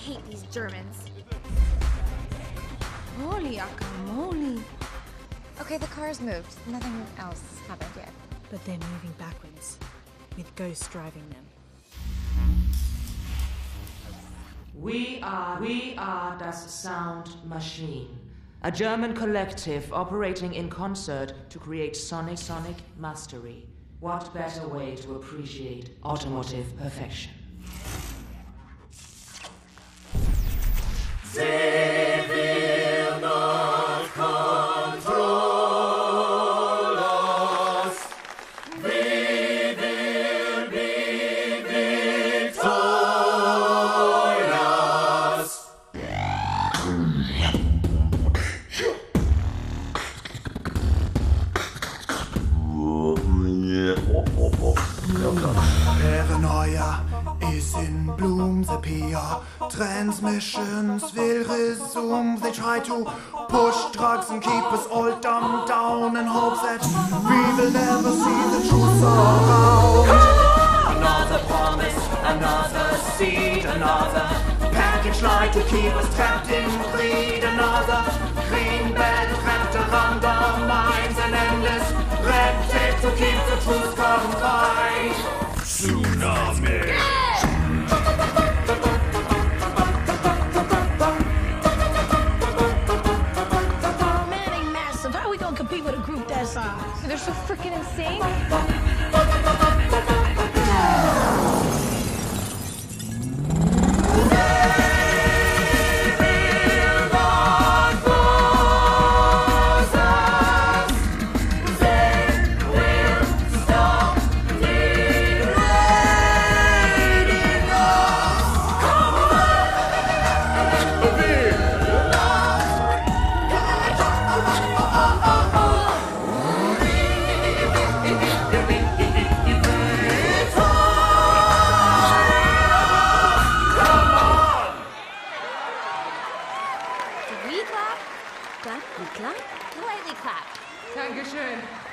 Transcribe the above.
hate these Germans. Holy guacamole. Okay, the car's moved. Nothing else happened yet. But they're moving backwards, with ghosts driving them. We are das Sound Machine, a German collective operating in concert to create sonic mastery. What better way to appreciate automotive perfection? They will not control us. We will be victorious. Paranoia is in bloom, the PR transmissions will resume. They try to push drugs and keep us all dumbed down in hopes that we will never see the truth around. Another promise, another seed, another package light to keep us trapped in greed. Another green belt wrapped around our minds, an endless red tape to keep the truth confined. Tsunami. Man ain't massive. How are we gonna compete with a group that size? They're so freaking insane. We clap, clap, we clap, politely clap. Dankeschön.